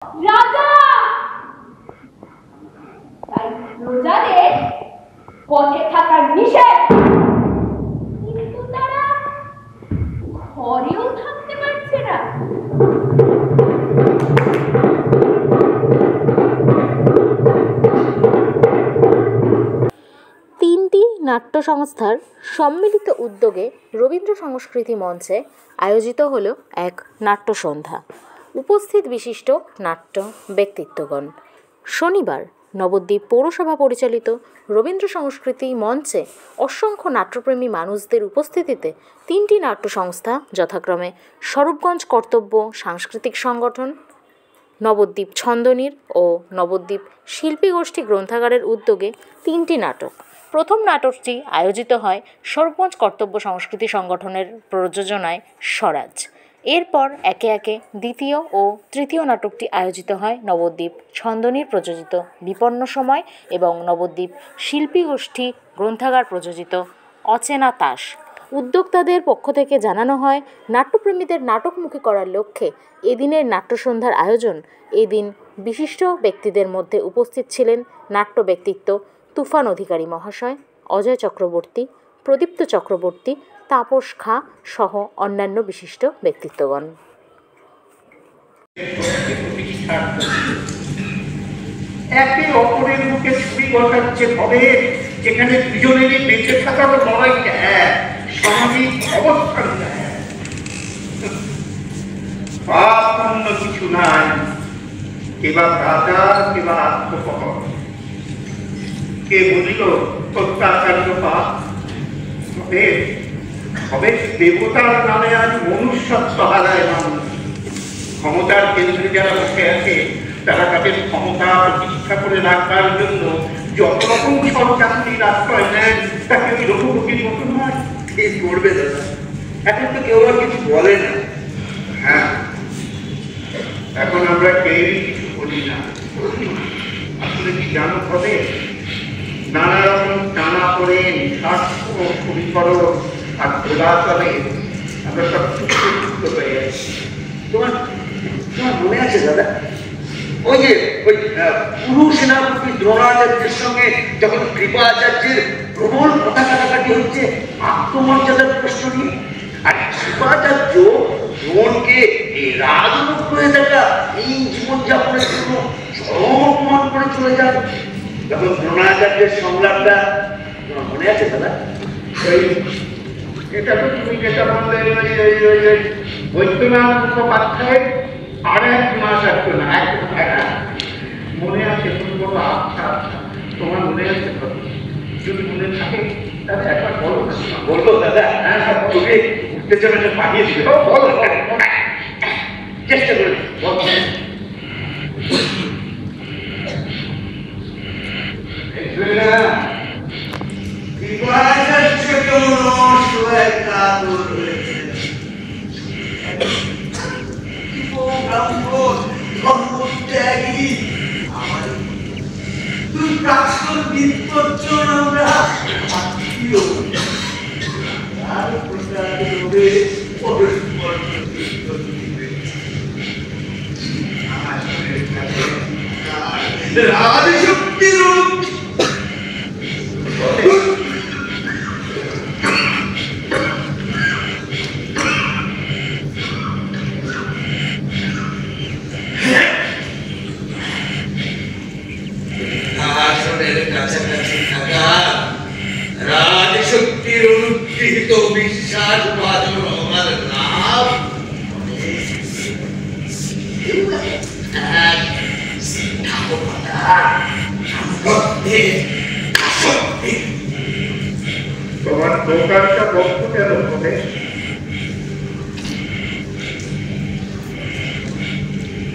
রাজা তাই প্রজাদের পথে থাকার নিষেধ, কিন্তু তারা ঘরেও থাকতে পারছে না। তিনটি নাট্য সংস্থার সম্মিলিত উদ্যোগে রবীন্দ্র সংস্কৃতি মঞ্চে আয়োজিত হল এক নাট্যসন্ধ্যা। উপস্থিত বিশিষ্ট নাট্য ব্যক্তিত্বগণ। শনিবার নবদ্বীপ পৌরসভা পরিচালিত রবীন্দ্র সংস্কৃতি মঞ্চে অসংখ্য নাট্যপ্রেমী মানুষদের উপস্থিতিতে তিনটি নাট্য সংস্থা যথাক্রমে স্বরূপগঞ্জ কর্তব্য সাংস্কৃতিক সংগঠন, নবদ্বীপ ছন্দনীর ও নবদ্বীপ শিল্পী গোষ্ঠী গ্রন্থাগারের উদ্যোগে তিনটি নাটক। প্রথম নাটকটি আয়োজিত হয় স্বরূপগঞ্জ কর্তব্য সংস্কৃতি সংগঠনের প্রযোজনায় স্বরাজ। এরপর একে একে দ্বিতীয় ও তৃতীয় নাটকটি আয়োজিত হয় নবদ্বীপ ছন্দনীর প্রযোজিত বিপন্ন সময় এবং নবদ্বীপ শিল্পী গোষ্ঠী গ্রন্থাগার প্রযোজিত অচেনা তাস। উদ্যোক্তাদের পক্ষ থেকে জানানো হয়, নাট্যপ্রেমীদের নাটকমুখী করার লক্ষ্যে এদিনের নাট্যসন্ধ্যার আয়োজন। এদিন বিশিষ্ট ব্যক্তিদের মধ্যে উপস্থিত ছিলেন নাট্য ব্যক্তিত্ব তুফান অধিকারী মহাশয়, অজয় চক্রবর্তী, প্রদীপ্ত চক্রবর্তী, তাপস খাঁ সহ অন্যান্য বিশিষ্ট ব্যক্তিত্বগণ। একে অপরের মুখে ছুরি বসাচ্ছে হবে, যেখানে দুজনেরই বেঁচে থাকার লড়াইটা সামাজিক অবস্থানটা অন্য কিছু নাই, কেবা রাজা কেবা আত্মপহর, কে বলিল অত্যাচার্য পাপ হবে হবে দেবতার নামে আজ মনুষ্যত্ব হারায় মানুষ। ক্ষমতার কেন্দ্রে যারা বসে আছে তারা তাদের ক্ষমতা প্রতিষ্ঠা করে রাখবার জন্য যত রকম সরকারের আশ্রয় নেন, তাকে ওই রঘুপতির মতো নয়। কে করবে দাদা? এখন তো কেউ আর কিছু বলে না। হ্যাঁ, এখন আমরা কেউই কিছু বলি না। আসলে কি জানো হবে, নানা রকম টানা পড়েন স্বার্থ সমীকরণ আর দোলাচলে আমরা সব যুক্ত হয়ে যাচ্ছি। তোমার মনে আছে দাদা, ওই যে ওই পুরু সেনাপতি দ্রোণাচার্যের সঙ্গে যখন কৃপাচার্যের প্রবল কথা কাটাকাটি হচ্ছে আত্মমর্যাদার প্রশ্ন নিয়ে, আর কৃপাচার্য দ্রোণকে এই রাজনুগ্রহে থাকা এই জীবনযাপনের জন্য চরম অপমান করে চলে যান। যখন দ্রোণাচার্যের সংলাপটা তোমার মনে আছে দাদা? এটা তো তুমি যেটা বললে বৈদ্যনাথ মুখোপাধ্যায় আর এক দ্রোণাচার্য না, মনে আছে? তুমি বলো আচ্ছা আচ্ছা, তোমার মনে আছে? যদি মনে থাকে তাহলে একবার বলো। বলবো দাদা? হ্যাঁ, তুমি উত্তেজনাটা পাঠিয়ে দিবে। বলো, চেষ্টা করে বলো। কাছাকাছি থাকা রাজশক্তির অনুগৃহীত বিশ্বাস বাদন আমার লাভ তোমার দোকানটা বন্ধ কেন হবে?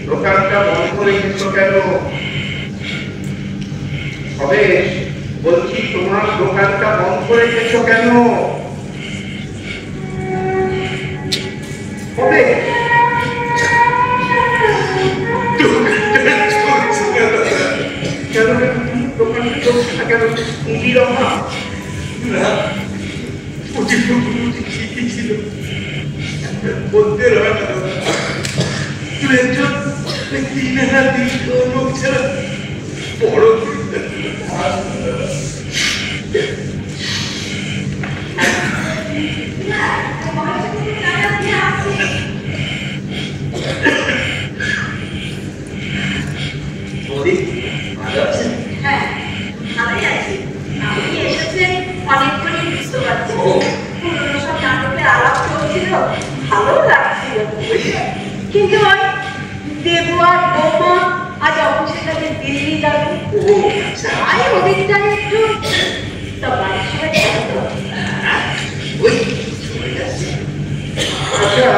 দোকানটা বন্ধ রেখেছ কেন হবে? বলছি তোমার দোকানটা বন্ধ রেখেছ কেন হবে? কেন দোকানটা চলছে না কেন? পুঁজির অভাব? না, ঠিকই ছিল, বলতে হয় না। 3,000 দীর্ঘ লোক ছাড়া বড় হ্যাঁ ভালোই আছি। আপনি এসেছেন অনেকক্ষণই বুঝতে পারছি। পুরোনো সব নাটকের আলাপ চলছিল, ভালো লাগছিল। কিন্তু ওই দেবু আর বৌমা আজ অফিসের কাছে দিল্লি যাবে। তাই ওদিকটায় একটু বাড়ির সবাই যাবে তো। আচ্ছা,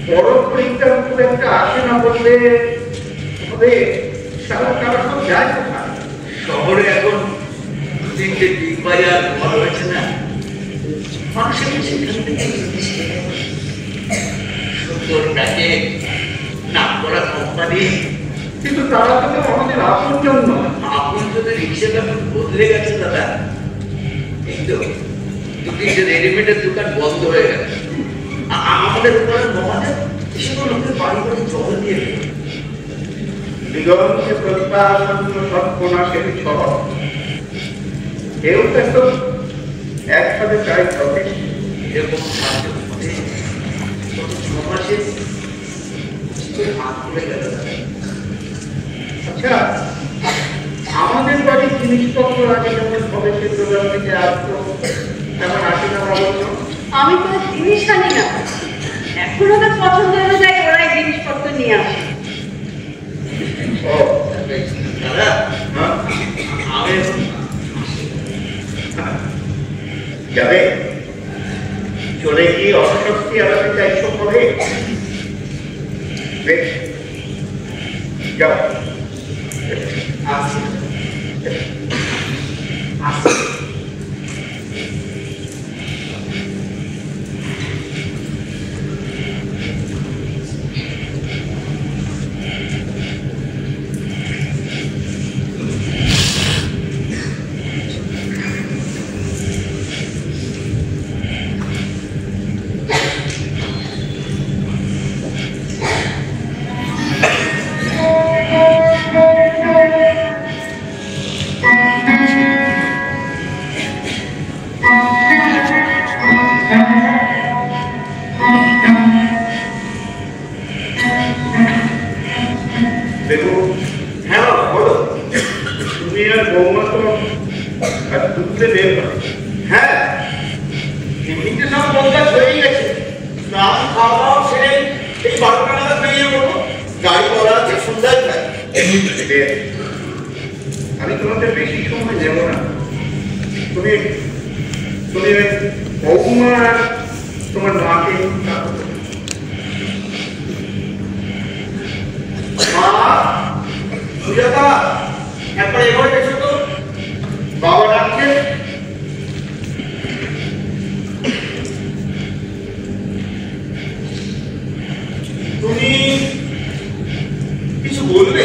বড় পরীক্ষার খুব একটা আসে না বললে হবে, সারা তারা সব যায় কোথায়? শহরে এখন তিনটে বিগ বাজার ভালো হয়েছে না, মানুষের সেখান থেকে সুন্দর প্যাকেট, নাম করা কোম্পানি। কিন্তু তারা তো আমাদের আপন জন্য। আপন যদি রিক্সাটা বদলে গেছে দাদা। এই তো দুটি যে রেডিমেডের দোকান বন্ধ হয়ে গেছে। আমাদের দোকানের মহাদের সেগুলো লোকের বাড়ি বাড়ি জল দিয়ে দিল। দিগন্তে প্রত্যাশন্য সর্বনাশের শহর, কেউ তো একদম একসাথে চাই হবে। এরকম সাহায্য করে গত 6 মাসে হাত খুলে গেল। আচ্ছা, আমাদের বাড়ির জিনিসপত্র আগে যেমন হবে সে দোকান থেকে আসতো, তেমন আসে না বলতো। আমি তো জিনিস আনি না, এখন ওদের পছন্দ অনুযায়ী ওরাই জিনিসপত্র নিয়ে আসে। ও দাদা, আমি যাবে, চলে গিয়ে অস্বস্তি আলাদা চাইছো করে। বেশ, যাও। আসছি আসছি। দেখো, হ্যাঁ বলো। তুমি আর বৌমা তো আর দুধে বের করে। হ্যাঁ, এমনিতে সব পঞ্চাশ হয়েই গেছে। রাত খাওয়া দাওয়া সেরে এই 12টা নাগাদ বেরিয়ে পড়বো। গাড়ি করা আছে, সন্ধ্যায় যায়। বেশ, আমি তোমাদের বেশি সময় নেব না। তুমি তুমি বৌমা আর তোমার মাকে মা, সুজাতা, একবার এগোয় এসো তো। বাবা ডাকছে। তুমি কিছু বলবে?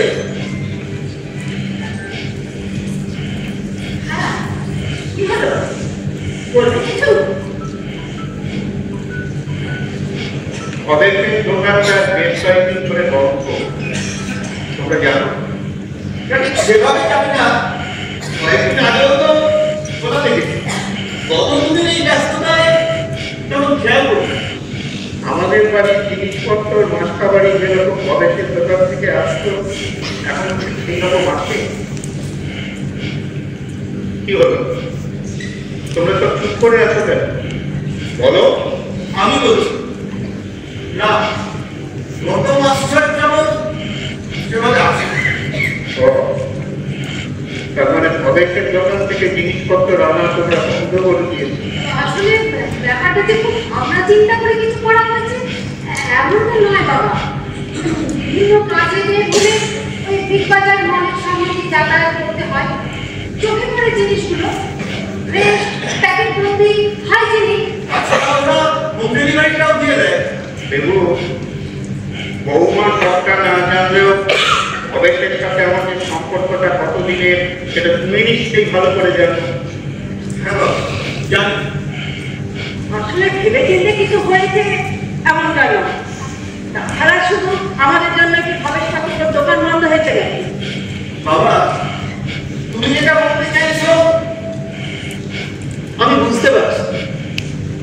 কি হলো, বলবে কিছু? ওদেরকে দোকানটা বেশ কয়েকদিন ধরে বন্ধ, তোমরা জানো। সেভাবে যাবে না, কয়েকদিন আগেও তো কোথা থেকে গত দুদিন এই ব্যস্ততায় তেমন খেয়াল করি। আমাদের বাড়ির জিনিসপত্র মাস্কা বাড়ি যেরকম কলেজের দোকান থেকে আসতো, এখন সেইরকম আসে। কি হলো, তোমরা সব চুপ করে আছো কেন? বলো। আমি বলছি না, গত মাসটার যেমন সেভাবে আসে। তার মানে কলেজের দোকান থেকে জিনিসপত্র রান্না তোমরা বন্ধ করে দিয়েছি। আসলে ব্যাপারটাতে খুব আমরা চিন্তা করে কিছু করা হয়েছে এমনটা নয় বাবা। বিভিন্ন কাজে বলে ওই বিগ বাজার মলের সামনে দিয়ে যাতায়াত করতে হয়। চোখে পড়ে জিনিসগুলো রেস্ট, প্যাকেট ভর্তি, হাইজেনিক। আচ্ছা, ওরা হোম ডেলিভারিটাও দিয়ে দেয়। দেবু, বৌমা সবটা না জানলেও কলেজের সাথে আমাদের সম্পর্কটা কতদিনের সেটা তুমি নিশ্চয়ই ভালো করে জানো। হ্যাঁ জানি। আসলে ভেবে চিন্তে কিছু হয়েছে এমনটা নয়। তাছাড়া শুধু আমাদের জন্য কি ভবিষ্যৎ তোর দোকান বন্ধ হয়েছে গেছে। বাবা, তুমি যেটা বলতে চাইছো আমি বুঝতে পারছি,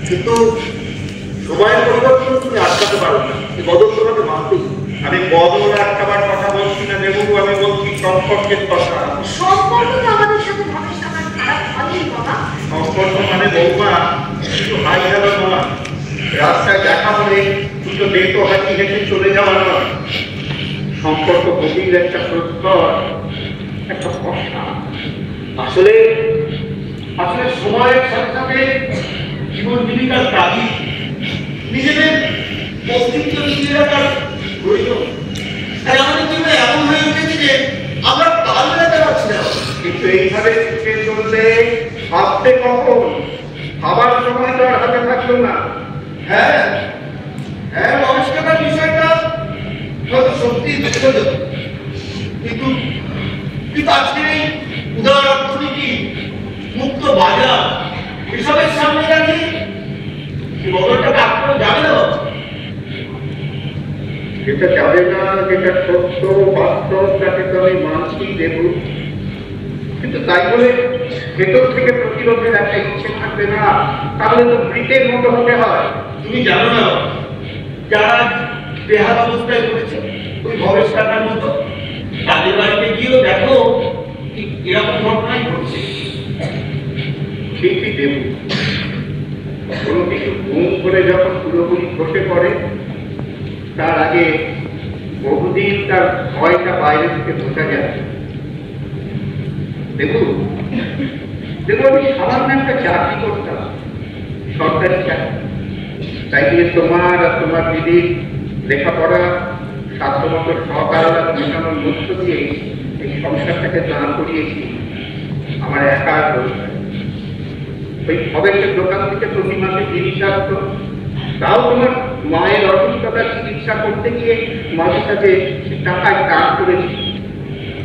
কিন্তু সময়ের পরিবর্তন তুমি আটকাতে পারো না, বদল তোমাকে মানতেই। আমি বদল আটকাবার কথা বলছি না দেবু, আমি বলছি সম্পর্কের কথা। সম্পর্ক তো আমাদের সাথে ভাবের সাথে খারাপ হয়নি বাবা। সম্পর্ক মানে বৌমা শুধু হাই হ্যালো নয়, রাস্তায় দেখা হলে দুটো বেতো হাঁটি হেঁটে চলে যাওয়া নয়। সম্পর্ক গভীর একটা প্রত্যয়, একটা ভরসা। আসলে আসলে সময়ের সাথে সাথে জীবন জীবিকার দাবি, নিজেদের অস্তিত্ব নিয়ে রাখার প্রয়োজন। আর আমাদের জীবনে এমন হয়ে উঠেছে যে আমরা কাল বেড়াতে পারছি না। কিন্তু এইভাবে ছুটে চললে ভাবতে কখন, ভাবার সময় তো আর হাতে থাকলো না। হ্যাঁ হ্যাঁ, অবশ্যতার বিষয়টা হয়তো সত্যি দুঃখজনক, কিন্তু কিন্তু আজকের এই উদার অর্থনীতি, মুক্ত বাজার, এসবের সামনে দাঁড়িয়ে এই বদলটাকে আটকানো যাবে না। যেটা যাবে না, যেটা সত্য বাস্তব, তাকে তো আমি মানছি দেব, কিন্তু তাই বলে ভেতর থেকে প্রতিরোধের একটা ইচ্ছে থাকবে না, তাহলে তো ব্রিটের মতো হতে হয়। তুমি জানো না যারা বেহাল অবস্থায় পড়েছে ওই ভবেশ কাকার মতো, তাদের বাড়িতে গিয়েও দেখো এরকম ঘটনাই ঘটছে। ঠিকই দেব, কোনো কিছু ঘুম করে যখন পুরোপুরি ঘটে পড়ে তার আগে বহুদিন তার ভয়টা বাইরে থেকে বোঝা যায়। দেখুন দেখুন, আমি সামান্য একটা চাকরি করতাম, সরকারি চাকরি, তাই দিয়ে তোমার আর তোমার দিদির লেখাপড়া সাধ্যমতো সহকারণা মেটানোর মধ্য দিয়ে এই সংসারটাকে দাঁড় করিয়েছি আমার একার রোজগার। ওই খবরের দোকান থেকে প্রতি মাসে জিনিস আসতো, তাও তোমার মায়ের অসুস্থতার চিকিৎসা করতে গিয়ে মাঝে সাথে টাকায় কাজ করেছি।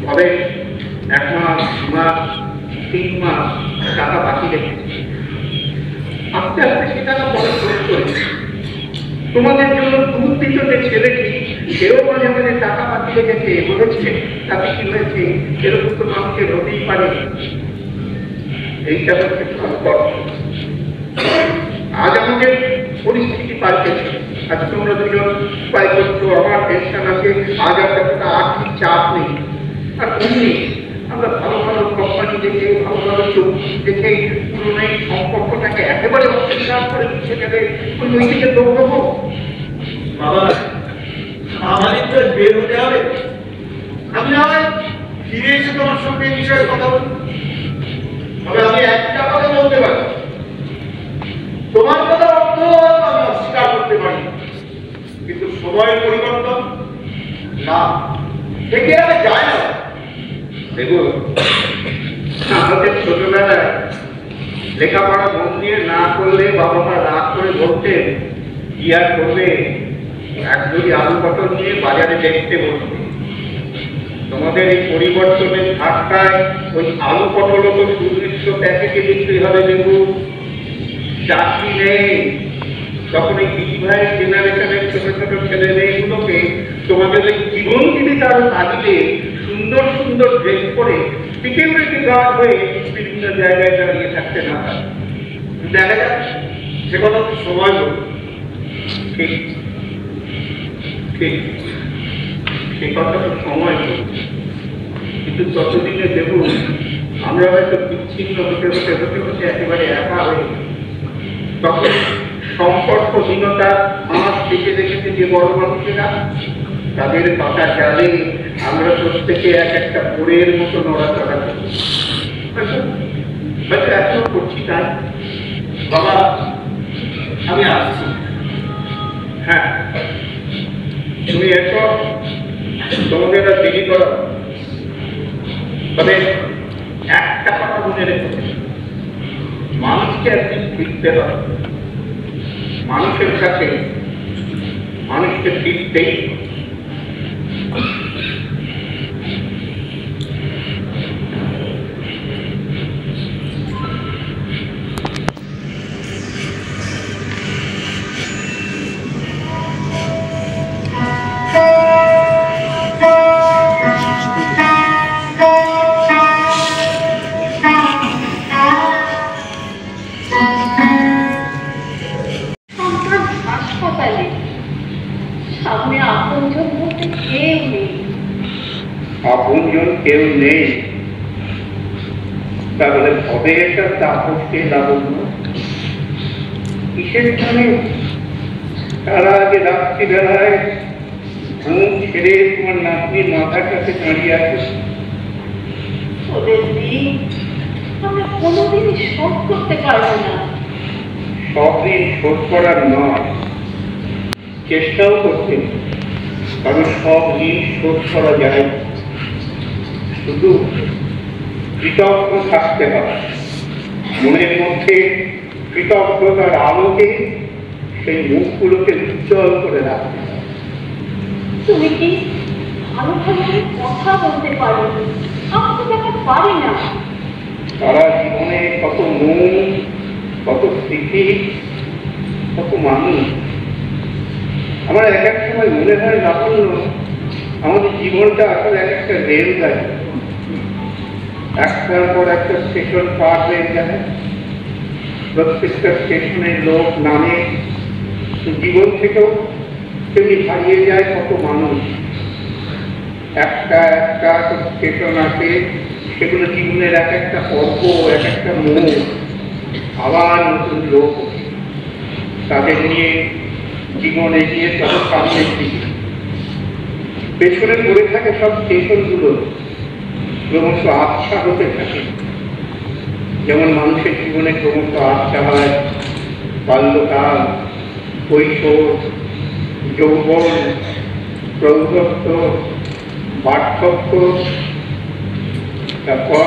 তবে 1 মাস 2 মাস 3 মাস টাকা বাকি রেখেছি, আস্তে আস্তে সে টাকা পরে শোধ করেছি। তোমাদের জন্য দুঃখিত যে ছেলেটি, সেও মাঝে মাঝে টাকা বাকি রেখেছে, বলেছে তাতে কি হয়েছে, এরকম তো মানুষের হতেই পারে। এইটা হচ্ছে সম্পর্ক। আজ আমাদের পরিস্থিতি পাল্টেছে, আজ তোমরা দুজন উপায় করছো, আমার টেনশন আছে, আজ আপনার আর্থিক চাপ নেই। আর অমনি আমরা ভালো ভালো কোম্পানি দেখে, ভালো ভালো চৌকি দেখে পুরোনো এই সম্পর্কটাকে একেবারে অস্বীকার করে দিচ্ছে গেলে ওই দিকে দৌড়বো। বাবা, আমাদের তো বের হতে হবে। আমি না হয় ফিরে এসে তোমার সঙ্গে এই বিষয়ে কথা বলি, তবে আমি একটা কথা বলতে পারি, তোমার কথা অর্থ আমি অস্বীকার করতে পারি, কিন্তু সময়ের পরিবর্তন না থেকে আমি যায় না। দেখুন, আমাদের ছোটবেলায় লেখাপড়া মন দিয়ে না করলে বাবা মা রাগ করে বলতেন, কি আর করবে, এক যদি আলু পটল নিয়ে বাজারে দেখতে বসবে। তোমাদের এই পরিবর্তনের ধাক্কায় ওই আলু পটলও তো সুনির্দিষ্ট প্যাকেটে বিক্রি হবে। দেখুন, চাকরি নেই, তখন এই ভাইয়ের জেনারেশনের ছোট ছোট ছেলে মেয়েগুলোকে তোমাদের ওই জীবন জীবিকার তাগিদে সুন্দর সুন্দর ড্রেস পরে সিকিউরিটি গার্ড হয়ে বিভিন্ন জায়গায় দাঁড়িয়ে থাকতে না পারে। দেখা যাক, সে কথা তো সময় বল। ঠিক ঠিক, সে কথা তো সময় বল, কিন্তু ততদিনে দেখুন আমরা হয়তো বিচ্ছিন্ন হতে হতে হতে হতে একেবারে একা হয়ে, তখন সম্পর্কহীনতার মাছ দেখে দেখেছে যে বড় মানুষেরা, তাদের পাতা জালে আমরা প্রত্যেকে এক একটা ভোরের মতো নড়াচড়া করি, হয়তো এখনো করছি। তাই বাবা, আমি আসছি। হ্যাঁ, তুমি এসো, তোমাদের আর দেরি করো। তবে একটা কথা মনে রেখেছে, মানুষকে একদিন ফিরতে হবে, মানুষের কাছে মানুষকে ফিরতেই। আপনজন কেউ নেই, তাহলে হবে একটা তাপসকে লাবণ্য কিসের জন্য? তারা আগে রাত্রিবেলায় ঘুম ছেড়ে তোমার নাতনির মাথার কাছে দাঁড়িয়ে আছে। ওদের দিন আমরা কোনোদিনই শোধ করতে পারবো না। সব ঋণ শোধ করার নয়, চেষ্টাও করতে, কারণ সব ঋণ শোধ করা যায়, শুধু কৃতজ্ঞ থাকতে হবে। মনের মধ্যে কৃতজ্ঞতার আলোকে সেই মুখগুলোকে উজ্জ্বল করে রাখতে হবে। তুমি কি ভালো ভালো কথা বলতে পারো? আমি তো তাকে পারি না। সারা জীবনে কত মন, কত স্মৃতি, কত মানুষ। আমার এক এক সময় মনে হয় লাবণ্য আমাদের জীবনটা আসলে এক একটা রেলগাড়ি, একটার পর একটা স্টেশন পার হয়ে যায়, প্রত্যেকটা স্টেশনের লোক নামে, জীবন থেকেও তেমনি হারিয়ে যায় কত মানুষ। একটা একটা স্টেশন আছে, সেগুলো জীবনের এক একটা পর্ব, এক একটা মোড়, আবার নতুন লোক, তাদের নিয়ে জীবন এগিয়ে চলে সামনের দিকে। পেছনে পড়ে থাকে সব স্টেশনগুলো, ক্রমশ আচ্ছা হতে থাকে। যেমন মানুষের জীবনে ক্রমশ আচ্ছা হয় বাল্যকাল, কৈশোর, যৌবন, প্রৌঢ়ত্ব, বার্ধক্য, তারপর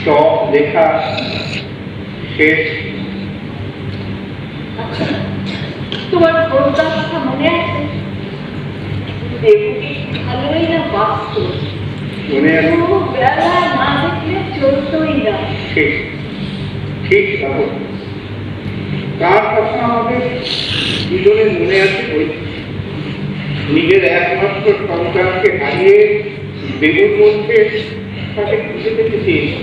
চক লেখা শেষ। তোমার প্রস্তাব কথা মনে আছে? দেবী ভালোই না বাঁচত, মনে আছে? বেলা না দেখলে চলতই না। ঠিক ঠিক বাবু, তার কথা আমাদের দুজনের মনে আছে। ওই নিজের একমাত্র সন্তানকে হারিয়ে দেবুর মধ্যে তাকে খুঁজে পেতে চেয়েছে।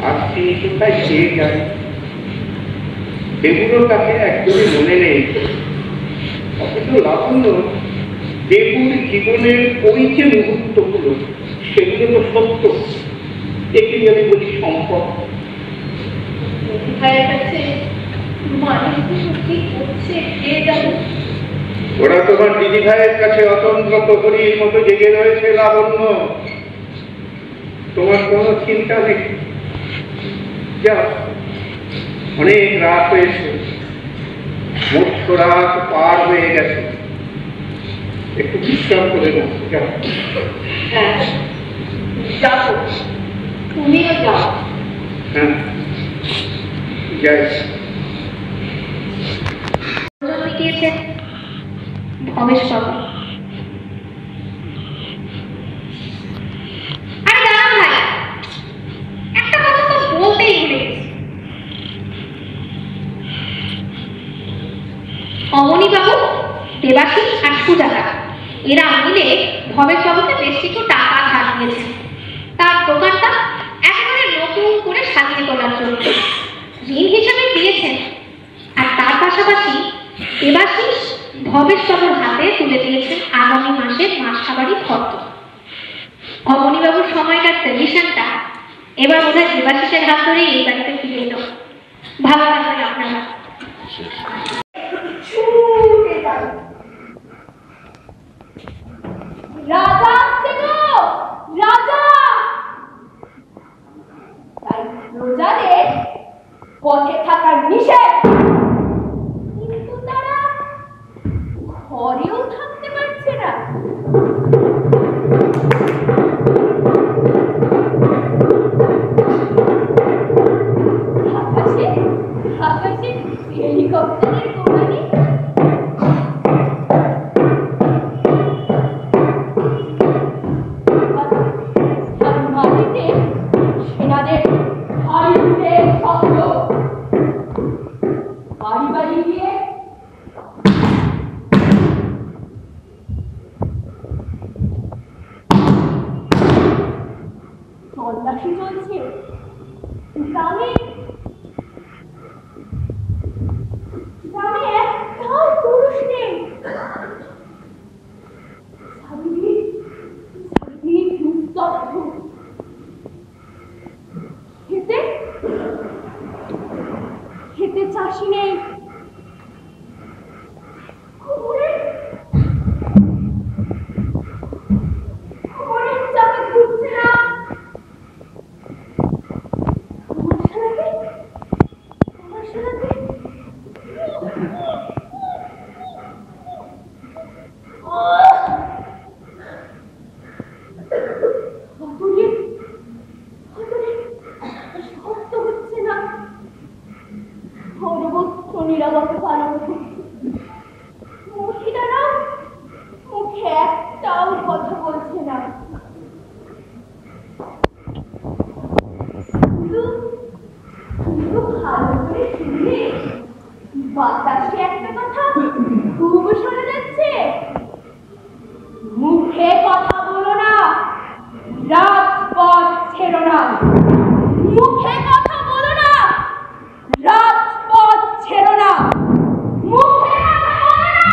আর তিনি কোথায় চেয়ে যান, দেবুরও তাকে একদমই মনে নেই। অথচ লাবণ্য দেবুর জীবনের ওই যে মুহূর্তগুলো, সেগুলো তো সত্য, একেই আমি বলি সম্পদ। ভাইয়ের কাছে মানুষগুলো কি করছে কে জানে। ওরা তোমার দিদি ভাইয়ের কাছে অতন্ত্র প্রহরীর মতো জেগে রয়েছে লাবণ্য, তোমার কোনো চিন্তা নেই। যা, অনেক রাত হয়েছে, মধ্য রাত পার হয়ে গেছে, একটু বিশ্রাম করে নাও। যাও। হ্যাঁ যাবো, তুমিও যাও। হ্যাঁ যাই। গিয়েছেন ভবেশ বাবু। আরে দাঁড়ান ভাই, একটা কথা তো বলতেই ভুলে গেছি। অমনি বাবু, দেবাশিস আর সুজাতা এরা মিলে ভবেশ বাবুকে বেশ কিছু টাকা ধার দিয়েছেন তার দোকানটা একেবারে নতুন করে সাজিয়ে তোলার জন্য। ঋণ হিসাবে দিয়েছেন, আর তার পাশাপাশি দেবাশিস ভবেশ বাবুর হাতে তুলে দিয়েছেন আগামী মাসের মাসকাবারি খরচ। অমনিবাবুর সময়কার মিশনটা এবার বোধ হয় দেবাশিসের হাত ধরেই এই বাড়িতে ফিরে এলো। ভালো থাকবেন আপনারা। রাজা আসছে গো, রাজা! তাই প্রজাদের পথে থাকার নিষেধ, কিন্তু তারা ঘরেও থাকতে পারছে না। আকাশে আকাশে হেলিকপ্টারের কোম্পানি, আর মাটিতে সেনাদের হাইটের শব্দ। বাড়ি বাড়ি গিয়ে তল্লাশি চলছে। গ্রামে গ্রামে একটাও পুরুষ নেই। আর কথা বলছে না। ভালো করে শুনলে বাতাসে একটা কথা খুব শোনা যাচ্ছে। মুখে কথা বলো না, রাজপথ ছেড়ো না। মুখে কথা বলো না, রাজপথ ছেড়ো না। মুখে কথা বলো না,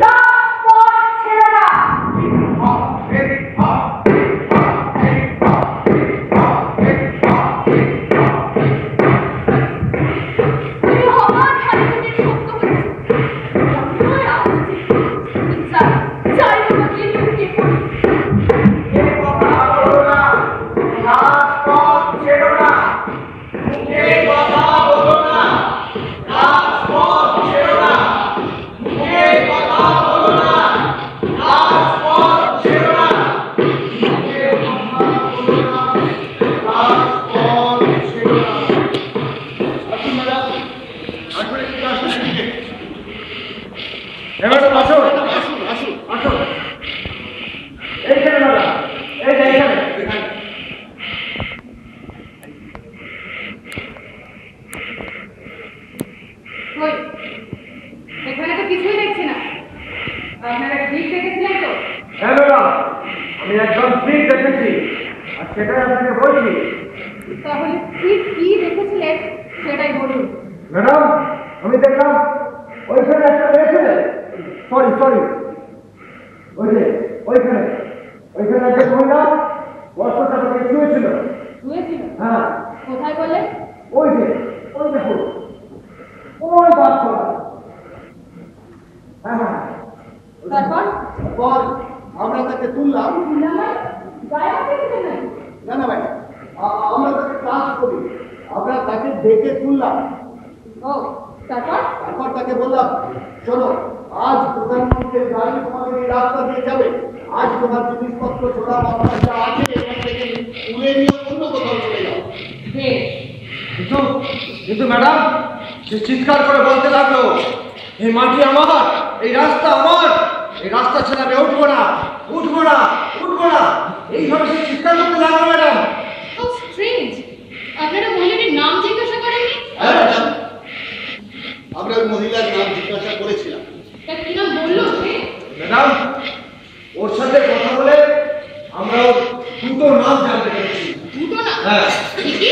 রাজপথ ছেড়ো না। এখানে তো কিছুই দেখছি না। আপনারা ঠিক দেখেছিলেন তো? হ্যাঁ ম্যাডাম, আমি একদম ঠিক দেখেছি, আর সেটাই আপনাকে বলছি। তাহলে ঠিক কি দেখেছিলেন সেটাই বলুন। ম্যাডাম, আমি দেখলাম ওইখানে একটা মেয়ে, সরি ওই যে ওইখানে একটা মহিলা বস্ত্রটা শুয়েছিল। শুয়েছিল? হ্যাঁ। কোথায় বললেন? ওই যে ওই দেখুন, ওই বাস করা। হ্যাঁ। তারপর আমরা তাকে তুললাম। না ভাই, আমরা তাকে ক্লাস করি, আমরা তাকে দেখে তুললাম। ও, তারপর তাকে বললাম, শোনো, আজ প্রধানমন্ত্রীর গাড়ি তোমাদের এই রাস্তা দিয়ে যাবে। আজ তোমার জিনিসপত্র ছোড়া মাত্রা যা আছে এখান থেকে তুলে নিয়ে অন্য কোথাও চলে যাও। কিন্তু ম্যাডাম, সে চিৎকার করে বলতে লাগলো, এই মাটি আমার, এই রাস্তা আমার, এই রাস্তা ছেড়ে আমি উঠবো না। এইভাবে সে চিৎকার করতে লাগলো ম্যাডাম। How strange! আপনারা মহিলাটির নাম জিজ্ঞাসা করেননি? আমরা ওই মহিলার নাম জিজ্ঞাসা করেছিলাম। তা কি নাম বললো সে? ম্যাডাম, ওর সাথে কথা বলে আমরা দুটো নাম জানতে পেরেছি। দুটো না? হ্যাঁ। কি?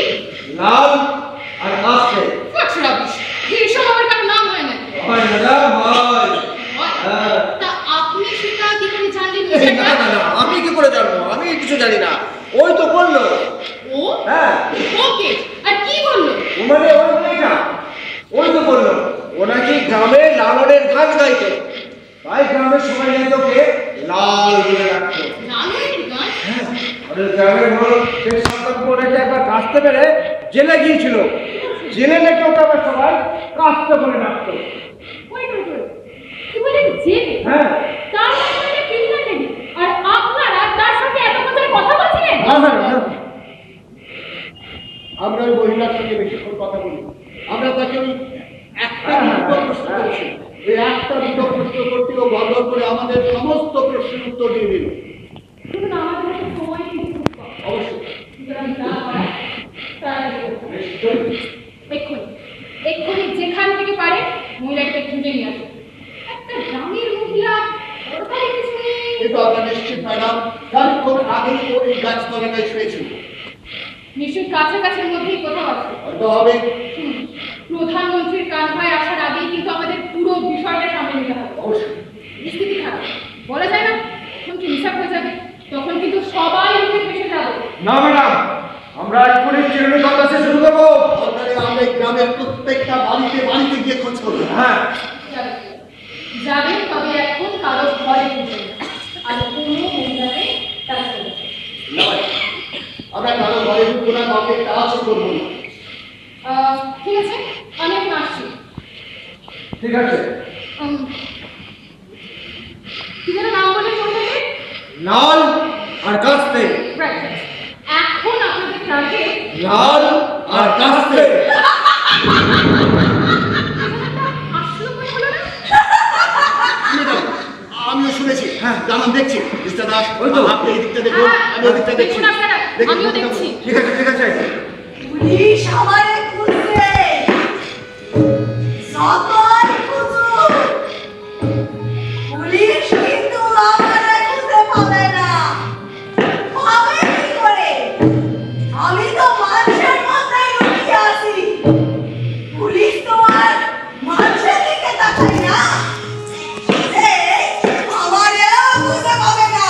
লাল আর কাস্তে। What's rubbish? এইসব আমার কারো নাম হয় না। হয় ম্যাডাম, হয়। হ্যাঁ। তা আপনি সেটা কি করে জানলেন? না, আমি কি করে জানবো? আমি কিছু জানি না। ওই তো বললো। ও? হ্যাঁ। ওকে, আর কি বললো? মানে ওই মেয়েটা, ওই তো বললো, ও নাকি গ্রামে লালনের গান গাইতো, তাই গ্রামের সবাই তোকে লাল বলে রাখতো। লালনের গান? হ্যাঁ, আর গ্রামের বড় শেখ সাদ্দামপুর নাকি একবার কাস্তে পেরে জেলে গিয়েছিল। জেলে নাকি ওকে আবার সবাই কাস্তে বলে রাখতো। ওই কি বলেন জেলে? হ্যাঁ। তার মানে ক্রিমিনাল নাকি? আর আপনারা তার সাথে এত কথা বলছিলেন? হ্যাঁ। আমরা ওই মহিলার সঙ্গে বেশিক্ষণ কথা বলি। আমরা তাকে ওই একটা দুটো প্রশ্ন করেছি। এই একটা দুটো প্রশ্ন করতেও গড়বড় করে আমাদের সমস্ত প্রশ্নের উত্তর দিয়ে দিল। শুনুন, আমাদের কাছে সময় কিন্তু খুব কম। অবশ্যই। সুতরাং যা করার তাড়াতাড়ি করুন। এক্ষুনি যেখান থেকে পারে মহিলাকে খুঁজে নিয়ে আসুন। একটা গ্রামের মহিলা ওরকম কিছু নেই। কিন্তু আমরা নিশ্চিত ম্যাডাম, খানিকক্ষণ আগেই ও এই গাছতলাটায় শুয়েছিল। নিশ্চয়ই কাছাকাছির মধ্যেই কোথাও আছে। হয়তো হবে। প্রধানমন্ত্রীর কানভায় আসার আগেই কিন্তু আমাদের পুরো বিষয়টা সামনে নিতে হবে। অবশ্যই। স্থিতি খারাপ, বলা যায় না তখন কি হিসাব হয়ে যাবে, তখন কিন্তু সবাই মুখে ফেসে যাবে। না ম্যাডাম, আমরা এক্ষুনি চিরুনি তল্লাশি শুরু করবো। আমরা এই গ্রামের প্রত্যেকটা বাড়িতে গিয়ে খোঁজ করবো। হ্যাঁ, যাবেন, তবে এখন কারো ঘরে ঢুকবেন না, আর কোনো মহিলাকে তার সাথে আমরা কারো ঘরে ঢুকবো না, কাউকে কাজও করবো না। ঠিক আছে, আমি এখন আসছি। ঠিক আছে। কি যেন নাম বলে শুনলেন? লাল আর কাস্তে। এখন আপনাদের টার্গেট লাল আর কাস্তে। আসলো মনে হলো না? আমিও শুনেছি। হ্যাঁ, দাঁড়ান দেখছি মিস্টার দাস, আপনি এই দিকটা দেখুন, আমি ওই দিকটা দেখছি। আমিও দেখছি। ঠিক আছে ঠিক আছে। পুলিশ আমারে খুঁজছে, সকল খুঁজুক, পুলিশ কিন্তু আমারে খুঁজে পাবে না। পাবে কি করে? আমি তো মানুষের মধ্যেই লুকিয়ে আছি। পুলিশ তো আর মানুষের দিকে তাকায় না। আমারেও খুঁজে পাবে না।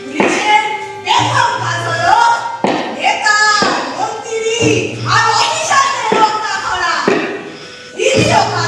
পুলিশের প্রথম কাজ হলো নেতা, মন্ত্রী আর অফিসারদের রক্ষা করা। দ্বিতীয় কাজ